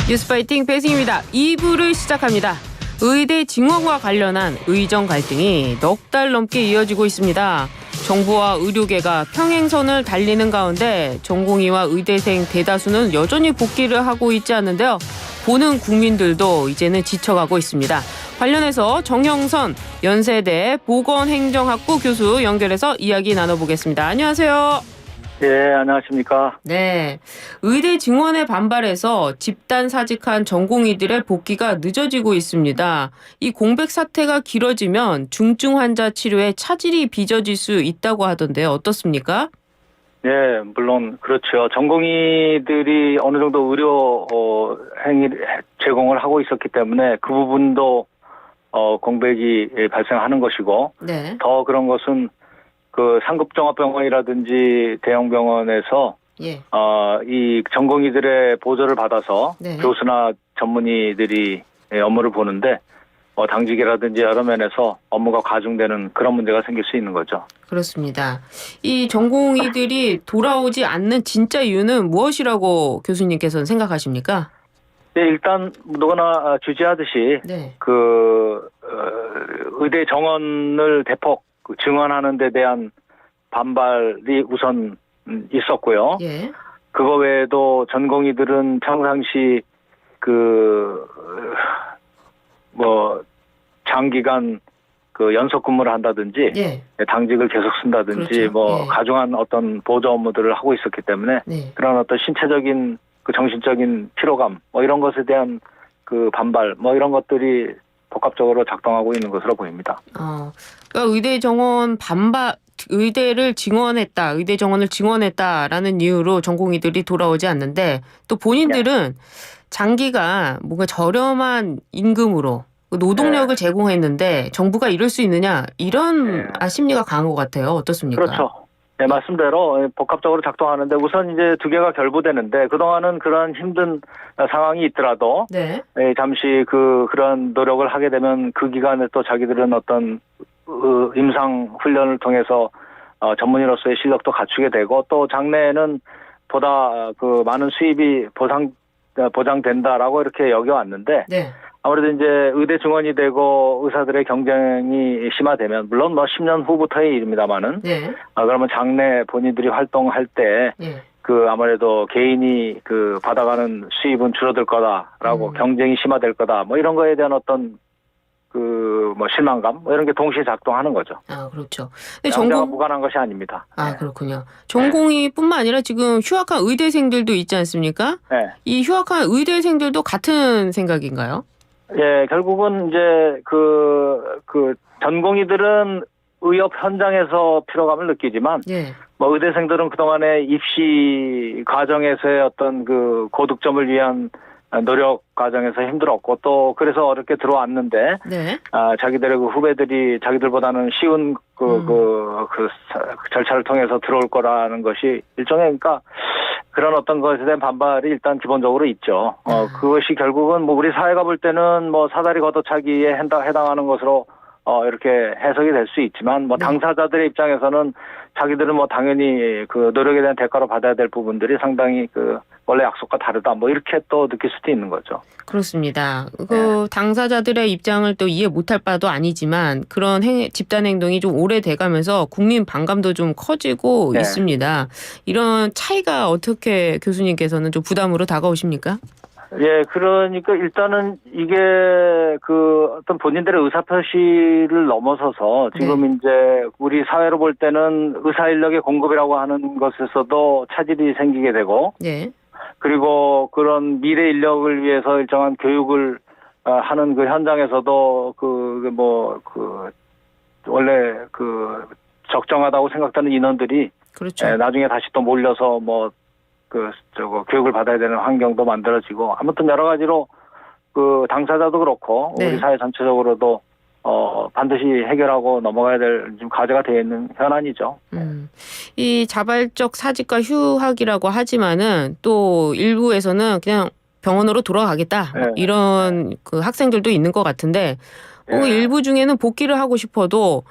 뉴스파이팅 배승입니다. 2부를 시작합니다. 의대 증원과 관련한 의정 갈등이 넉 달 넘게 이어지고 있습니다. 정부와 의료계가 평행선을 달리는 가운데 전공의와 의대생 대다수는 여전히 복귀를 하고 있지 않는데요. 보는 국민들도 이제는 지쳐가고 있습니다. 관련해서 정형선 연세대 보건행정학부 교수 연결해서 이야기 나눠보겠습니다. 안녕하세요. 예, 안녕하십니까. 네, 의대 증원에 반발해서 집단 사직한 전공의들의 복귀가 늦어지고 있습니다. 이 공백 사태가 길어지면 중증 환자 치료에 차질이 빚어질 수 있다고 하던데요. 어떻습니까? 예, 물론 그렇죠. 전공의들이 어느 정도 의료 행위 제공을 하고 있었기 때문에 그 부분도 공백이 발생하는 것이고, 네. 더 그런 것은 그 상급 종합병원이라든지 대형 병원에서 예. 이 전공의들의 보조를 받아서 네. 교수나 전문의들이 업무를 보는데 당직이라든지 여러 면에서 업무가 과중되는 그런 문제가 생길 수 있는 거죠. 그렇습니다. 이 전공의들이 돌아오지 않는 진짜 이유는 무엇이라고 교수님께서는 생각하십니까? 네, 일단 누구나 주지하듯이 네. 의대 정원을 대폭 증원하는 데 대한 반발이 우선 있었고요. 예. 그거 외에도 전공의들은 평상시 장기간 연속 근무를 한다든지 예. 당직을 계속 쓴다든지 그렇죠. 예. 가중한 어떤 보조 업무들을 하고 있었기 때문에 네. 그런 어떤 신체적인 정신적인 피로감 이런 것에 대한 반발 이런 것들이 복합적으로 작동하고 있는 것으로 보입니다. 그러니까 의대를 증원했다, 의대 정원을 증원했다라는 이유로 전공의들이 돌아오지 않는데 또 본인들은 장기간 뭔가 저렴한 임금으로 노동력을 제공했는데 정부가 이럴 수 있느냐 이런 심리가 강한 것 같아요. 어떻습니까? 그렇죠. 네, 말씀대로 복합적으로 작동하는데 우선 이제 두 개가 결부되는데 그동안은 그런 힘든 상황이 있더라도 네. 잠시 그런 노력을 하게 되면 그 기간에 또 자기들은 어떤 임상 훈련을 통해서 전문의로서의 실력도 갖추게 되고 또 장래에는 보다 많은 수입이 보장된다라고 이렇게 여겨왔는데 네. 아무래도 이제 의대 증원이 되고 의사들의 경쟁이 심화되면 물론 10년 후부터의 일입니다만은 네. 그러면 장래 본인들이 활동할 때 네. 아무래도 개인이 받아가는 수입은 줄어들 거다라고 경쟁이 심화될 거다 이런 거에 대한 어떤 실망감 이런 게 동시에 작동하는 거죠. 그렇죠. 근데 전공과 무관한 것이 아닙니다. 그렇군요. 전공의뿐만 아니라 지금 휴학한 의대생들도 있지 않습니까? 네. 이 휴학한 의대생들도 같은 생각인가요? 예, 결국은 이제 전공의들은 의협 현장에서 피로감을 느끼지만 예. 의대생들은 그동안의 입시 과정에서의 어떤 고득점을 위한 노력 과정에서 힘들었고 또 그래서 어렵게 들어왔는데 네. 자기들의 후배들이 자기들보다는 쉬운 절차를 통해서 들어올 거라는 것이 일종의 그런 어떤 것에 대한 반발이 일단 기본적으로 있죠. 그것이 결국은 우리 사회가 볼 때는 사다리 걷어차기에 해당하는 것으로 이렇게 해석이 될 수 있지만 당사자들의 입장에서는 자기들은 당연히 노력에 대한 대가로 받아야 될 부분들이 상당히 원래 약속과 다르다 이렇게 또 느낄 수도 있는 거죠. 그렇습니다. 당사자들의 입장을 또 이해 못할 바도 아니지만 그런 집단 행동이 좀 오래돼가면서 국민 반감도 좀 커지고 있습니다. 이런 차이가 어떻게 교수님께서는 좀 부담으로 다가오십니까? 예, 그러니까 일단은 이게 어떤 본인들의 의사표시를 넘어서서 지금 이제 우리 사회로 볼 때는 의사 인력의 공급이라고 하는 것에서도 차질이 생기게 되고 네. 그리고 그런 미래 인력을 위해서 일정한 교육을 하는 현장에서도 원래 적정하다고 생각되는 인원들이 그렇죠. 나중에 다시 또 몰려서 교육을 받아야 되는 환경도 만들어지고 아무튼 여러 가지로 당사자도 그렇고 우리 사회 전체적으로도 반드시 해결하고 넘어가야 될 지금 과제가 되어 있는 현안이죠. 이 자발적 사직과 휴학이라고 하지만은 또 일부에서는 그냥 병원으로 돌아가겠다 이런 학생들도 있는 것 같은데 일부 중에는 복귀를 하고 싶어도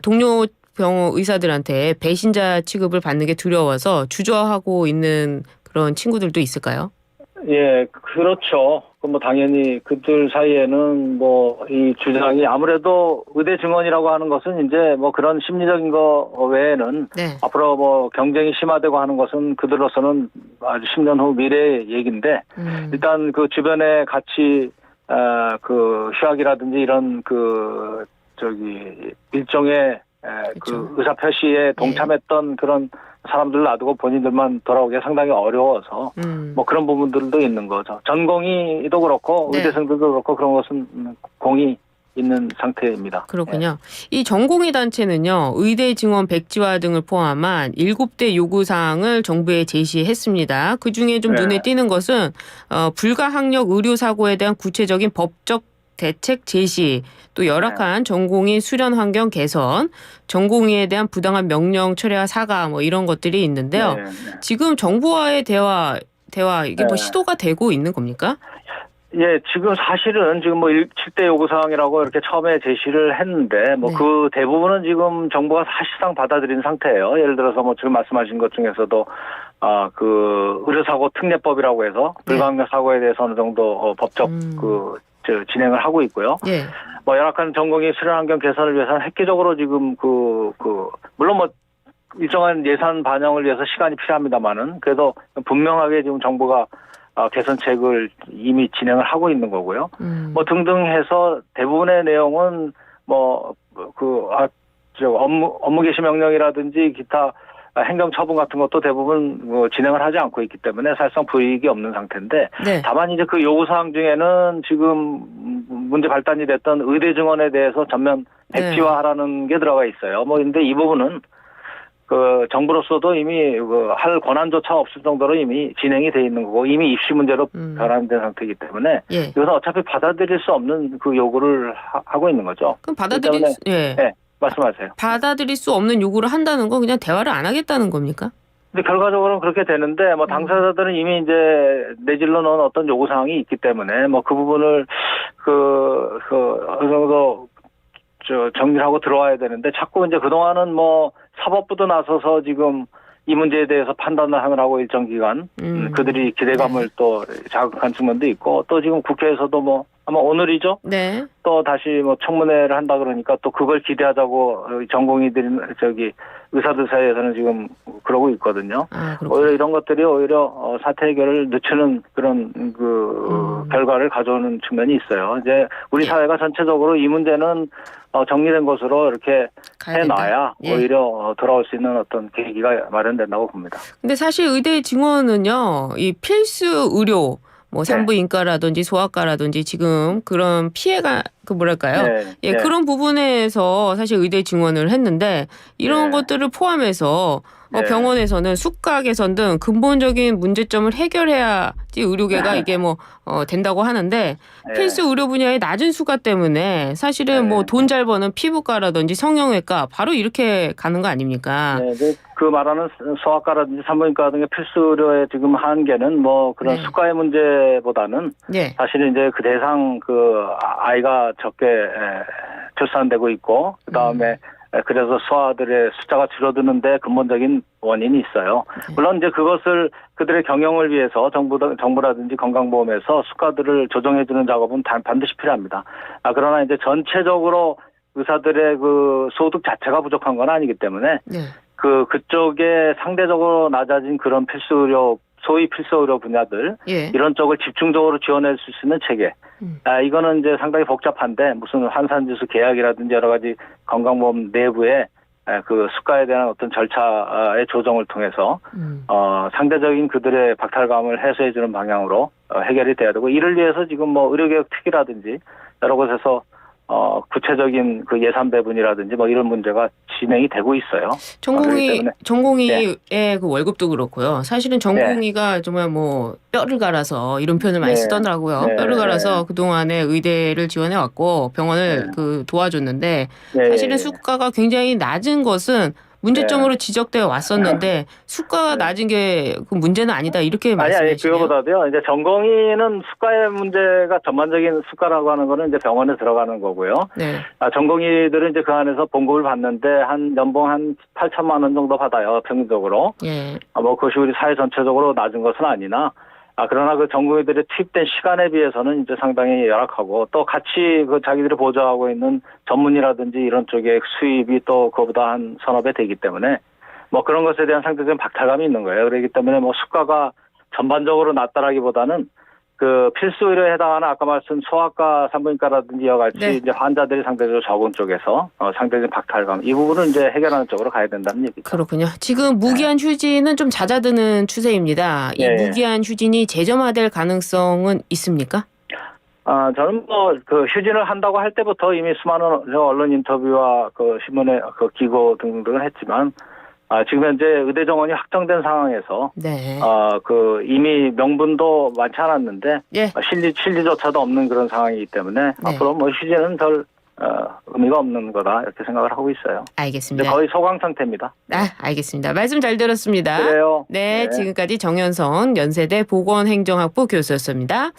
동료 병원 의사들한테 배신자 취급을 받는 게 두려워서 주저하고 있는 그런 친구들도 있을까요? 예, 그렇죠. 뭐 당연히 그들 사이에는 뭐 이 주장이 아무래도 의대 증원이라고 하는 것은 이제 뭐 그런 심리적인 거 외에는 네. 앞으로 뭐 경쟁이 심화되고 하는 것은 그들로서는 아주 10년 후 미래의 얘기인데 일단 그 주변에 같이 그 휴학이라든지 이런 그 저기 일종의 그렇죠. 그 의사 표시에 동참했던 그런 사람들 놔두고 본인들만 돌아오기가 상당히 어려워서 뭐 그런 부분들도 있는 거죠. 전공의도 그렇고 네. 의대생들도 그렇고 그런 것은 공이 있는 상태입니다. 그렇군요. 이 전공의 단체는요, 의대 증원 백지화 등을 포함한 7대 요구사항을 정부에 제시했습니다. 그중에 좀 네. 눈에 띄는 것은 불가항력 의료사고에 대한 구체적인 법적 대책 제시, 또 열악한 전공의 수련 환경 개선, 전공의에 대한 부당한 명령 철회와 사과 뭐 이런 것들이 있는데요. 네. 지금 정부와의 대화 이게 뭐 시도가 되고 있는 겁니까? 예, 지금 사실은 지금 뭐 7대 요구사항이라고 이렇게 처음에 제시를 했는데 뭐 네. 그 대부분은 지금 정부가 사실상 받아들인 상태예요. 예를 들어서 뭐 지금 말씀하신 것 중에서도 그 의료사고 특례법이라고 해서 불가항력 사고에 대해서 어느 정도 법적 진행을 하고 있고요. 예. 뭐 열악한 전공의 수련 환경 개선을 위해서는 획기적으로 지금 물론 뭐 일정한 예산 반영을 위해서 시간이 필요합니다만은 그래도 분명하게 지금 정부가 개선책을 이미 진행을 하고 있는 거고요. 뭐 등등 해서 대부분의 내용은 업무 개시 명령이라든지 기타 행정 처분 같은 것도 대부분 진행을 하지 않고 있기 때문에 사실상 불이익이 없는 상태인데 네. 다만 이제 그 요구사항 중에는 지금 문제 발단이 됐던 의대 증원에 대해서 전면 백지화하라는 게 들어가 있어요. 뭐 근데 이 부분은 그 정부로서도 이미 할 권한조차 없을 정도로 이미 진행이 돼 있는 거고 이미 입시 문제로 변환된 상태이기 때문에 이것은 어차피 받아들일 수 없는 그 요구를 하고 있는 거죠. 그럼 네, 말씀하세요. 받아들일 수 없는 요구를 한다는 건 그냥 대화를 안 하겠다는 겁니까? 근데 결과적으로는 그렇게 되는데 뭐 당사자들은 이미 이제 내질러 놓은 어떤 요구 사항이 있기 때문에 뭐 그 부분을 어느 정도 정리를 하고 들어와야 되는데 자꾸 이제 그동안은 뭐 사법부도 나서서 지금 이 문제에 대해서 판단을 하느라고 일정 기간 그들이 기대감을 또 자극한 측면도 있고 또 지금 국회에서도 뭐 아마 오늘이죠. 네. 또 다시 뭐 청문회를 한다 그러니까 또 그걸 기대하자고 전공의들이 의사들 사이에서는 지금 그러고 있거든요. 오히려 이런 것들이 오히려 사태 해결을 늦추는 그런 결과를 가져오는 측면이 있어요. 이제 우리 사회가 전체적으로 이 문제는 정리된 것으로 이렇게 해놔야 오히려 돌아올 수 있는 어떤 계기가 마련된다고 봅니다. 근데 사실 의대 증원은요, 이 필수 의료 뭐 산부인과라든지 소아과라든지 지금 그런 피해가 그런 부분에서 사실 의대 증원을 했는데 이런 것들을 포함해서 병원에서는 수가 개선 등 근본적인 문제점을 해결해야지 의료계가 이게 된다고 하는데 필수 의료 분야의 낮은 수가 때문에 사실은 뭐 돈 잘 버는 피부과라든지 성형외과 바로 이렇게 가는 거 아닙니까? 네, 그 말하는 소아과라든지 산부인과 등의 필수 의료의 지금 한계는 뭐 그런 수가의 문제보다는 사실은 이제 그 대상 아이가 적게 출산되고 있고 그다음에 그래서 소아들의 숫자가 줄어드는데 근본적인 원인이 있어요. 물론 이제 그것을 그들의 경영을 위해서 정부라든지 건강보험에서 수가들을 조정해주는 작업은 반드시 필요합니다. 그러나 이제 전체적으로 의사들의 그 소득 자체가 부족한 건 아니기 때문에 그쪽에 상대적으로 낮아진 그런 소위 필수 의료 분야들 이런 쪽을 집중적으로 지원할 수 있는 체계. 이거는 이제 상당히 복잡한데 무슨 환산지수 계약이라든지 여러 가지 건강보험 내부에 그 수가에 대한 어떤 절차의 조정을 통해서 상대적인 그들의 박탈감을 해소해주는 방향으로 해결이 돼야 되고 이를 위해서 지금 뭐 의료개혁 특위라든지 여러 곳에서 구체적인 그 예산 배분이라든지 뭐 이런 문제가 진행이 되고 있어요. 전공의의 그 월급도 그렇고요. 사실은 전공의가 정말 뭐 뼈를 갈아서 이런 표현을 많이 쓰더라고요. 뼈를 갈아서 그동안에 의대를 지원해 왔고 병원을 도와줬는데 사실은 수가가 굉장히 낮은 것은 문제점으로 지적되어 왔었는데 수가가 낮은 게 그 문제는 아니다 이렇게 말씀하시네요. 그거보다도요. 이제 전공의는 수가의 문제가 전반적인 수가라고 하는 거는 이제 병원에 들어가는 거고요. 전공의들은 이제 그 안에서 봉급을 받는데 한 연봉 한 8천만 원 정도 받아요. 평균적으로. 뭐 그것이 우리 사회 전체적으로 낮은 것은 아니나 그러나 그 전공의들이 투입된 시간에 비해서는 이제 상당히 열악하고 또 같이 그 자기들이 보조하고 있는 전문이라든지 이런 쪽의 수입이 또 그보다 한 서너 배 되기 때문에 뭐 그런 것에 대한 상대적인 박탈감이 있는 거예요. 그렇기 때문에 뭐 수가가 전반적으로 낮다라기보다는 그 필수 의료에 해당하는 아까 말씀 소아과, 산부인과라든지 이와 같이 네. 이제 환자들이 상대적으로 적은 쪽에서 상대적인 박탈감 이 부분은 이제 해결하는 쪽으로 가야 된다는 얘기죠. 그렇군요. 지금 무기한 휴진은 좀 잦아드는 추세입니다. 이 예, 예. 무기한 휴진이 재점화될 가능성은 있습니까? 저는 뭐 그 휴진을 한다고 할 때부터 이미 수많은 언론 인터뷰와 그 신문에 그 기고 등등을 했지만 지금 현재 의대 정원이 확정된 상황에서 네. 그 이미 명분도 많지 않았는데 예. 실리조차도 없는 그런 상황이기 때문에 네. 앞으로 뭐 휴진은 별 의미가 없는 거다 이렇게 생각을 하고 있어요. 이제 알겠습니다. 거의 소강 상태입니다. 알겠습니다. 말씀 잘 들었습니다. 그래요. 네, 지금까지 정현선 연세대 보건행정학부 교수였습니다.